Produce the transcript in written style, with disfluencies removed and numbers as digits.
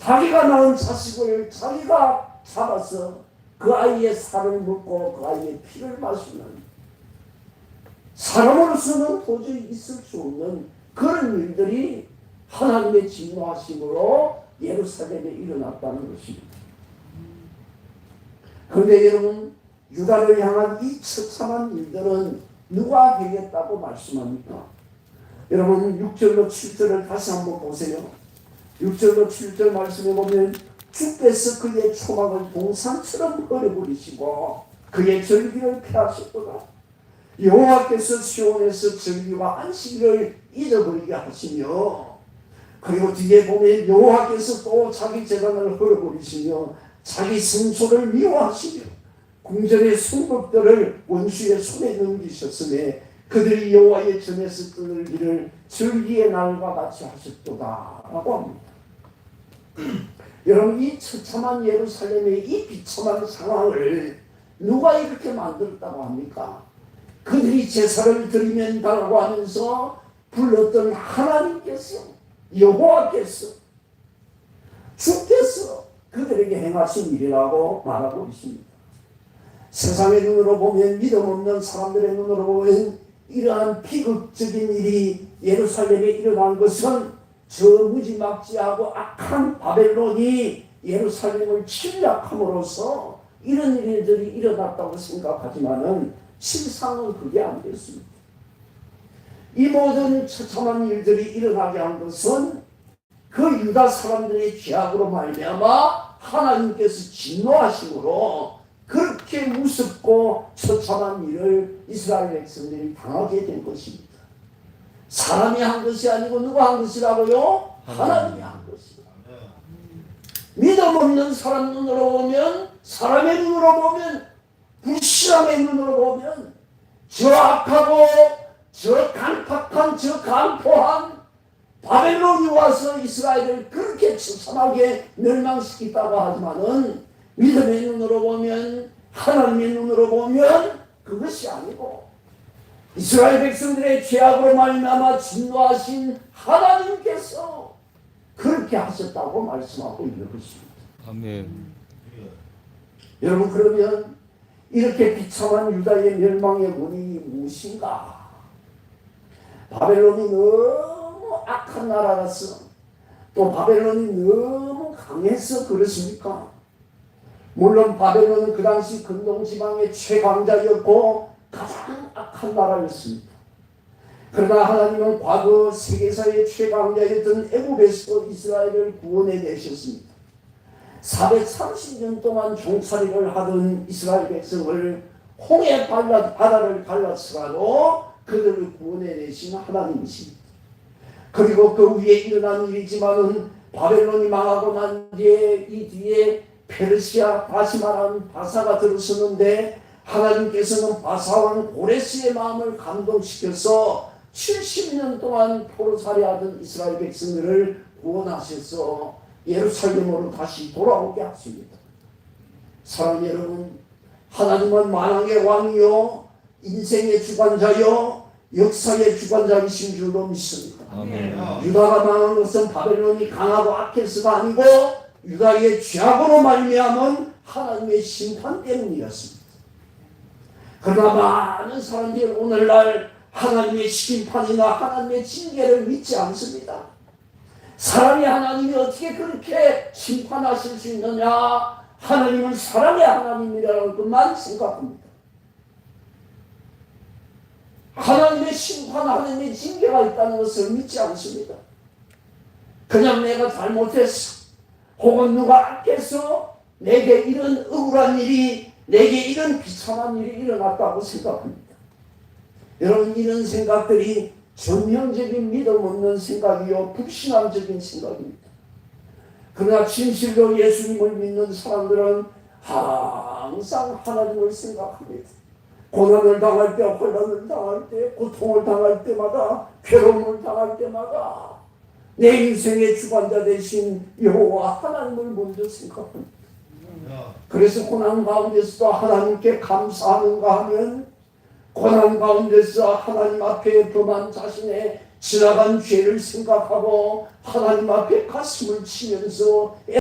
자기가 낳은 자식을 자기가 잡아서 그 아이의 살을 먹고 그 아이의 피를 마시는, 사람으로서는 도저히 있을 수 없는 그런 일들이 하나님의 진노하심으로 예루살렘에 일어났다는 것입니다. 그런데 여러분, 유다를 향한 이 처참한 일들은 누가 되겠다고 말씀합니까? 여러분 6절로 7절을 다시 한번 보세요. 6절로 7절 말씀에 보면 주께서 그의 초막을 동산처럼 버려버리시고 그의 절기를 폐하셨도다. 여호와께서 시온에서 절기와 안식일을 잊어버리게 하시며, 그리고 뒤에 보면 여호와께서 또 자기 재단을 헐어버리시며 자기 성소를 미워하시며 궁전의 성벽들을 원수의 손에 넘기셨으며 그들이 여호와의 전에서 끊을기를 절기의 날과 같이 하셨도다 라고 합니다. 여러분, 이 처참한 예루살렘의 이 비참한 상황을 누가 이렇게 만들었다고 합니까? 그들이 제사를 드리면다라고 하면서 불렀던 하나님께서, 여호와께서, 주께서 그들에게 행하신 일이라고 말하고 있습니다. 세상의 눈으로 보면, 믿음 없는 사람들의 눈으로 보면 이러한 비극적인 일이 예루살렘에 일어난 것은 저 무지막지하고 악한 바벨론이 예루살렘을 침략함으로써 이런 일들이 일어났다고 생각하지만은 실상은 그게 안 됐습니다. 이 모든 처참한 일들이 일어나게 한 것은 그 유다 사람들의 죄악으로 말미암아 하나님께서 진노하심으로 그렇게 무섭고 처참한 일을 이스라엘 백성들이 당하게 된 것입니다. 사람이 한 것이 아니고 누가 한 것이라고요? 하나님이 한 것이다. 믿음 없는 사람 눈으로 보면, 사람의 눈으로 보면, 불신앙의 눈으로 보면 저 악하고 저 간팍한 저 간포한 바벨론이 와서 이스라엘을 그렇게 처참하게 멸망시켰다고 하지만은 믿음의 눈으로 보면, 하나님의 눈으로 보면 그것이 아니고 이스라엘 백성들의 죄악으로 말미암아 진노하신 하나님께서 그렇게 하셨다고 말씀하고 있는 것입니다. 아멘. 여러분, 그러면 이렇게 비참한 유다의 멸망의 원인이 무엇인가? 바벨론이 너무 악한 나라라서, 또 바벨론이 너무 강해서 그렇습니까? 물론 바벨론은 그 당시 근동지방의 최강자였고 가장 악한 나라였습니다. 그러나 하나님은 과거 세계사의 최강자였던 애굽에서 이스라엘을 구원해내셨습니다. 430년 동안 종살이를 하던 이스라엘 백성을 홍해 바다를 갈라서라도 그들을 구원해내신 하나님이십니다. 그리고 그 위에 일어난 일이지만은 바벨론이 망하고 난 뒤에 이 뒤에 페르시아, 다시 말하는 바사가 들어섰는데 하나님께서는 바사왕 고레스의 마음을 감동시켜서 70년 동안 포로살이하던 이스라엘 백성들을 구원하셔서 예루살렘으로 다시 돌아오게 하십니다. 사랑하는 여러분, 하나님은 만왕의 왕이요 인생의 주관자요 역사의 주관자이신 줄로 믿습니다. 아멘. 유다가 망한 것은 바벨론이 강하고 악해서가 아니고 유다의 죄악으로 말미암은 하나님의 심판 때문이었습니다. 그러나 많은 사람들이 오늘날 하나님의 심판이나 하나님의 징계를 믿지 않습니다. 사람이 하나님이 어떻게 그렇게 심판하실 수 있느냐? 하나님은 사랑의 하나님이라는 것만 생각합니다. 하나님의 심판, 하나님의 징계가 있다는 것을 믿지 않습니다. 그냥 내가 잘못했어, 혹은 누가 악해서 내게 이런 억울한 일이, 내게 이런 비참한 일이 일어났다고 생각합니다. 여러분, 이런 생각들이 전형적인 믿음 없는 생각이요 불신앙적인 생각입니다. 그러나 진실로 예수님을 믿는 사람들은 항상 하나님을 생각합니다. 고난을 당할 때, 혼란을 당할 때, 고통을 당할 때마다, 괴로움을 당할 때마다 내 인생의 주관자 되신 여호와 하나님을 먼저 생각합니다. 그래서 고난 가운데서도 하나님께 감사하는가 하면 고난 가운데서 하나님 앞에 범한 자신의 지나간 죄를 생각하고 하나님 앞에 가슴을 치면서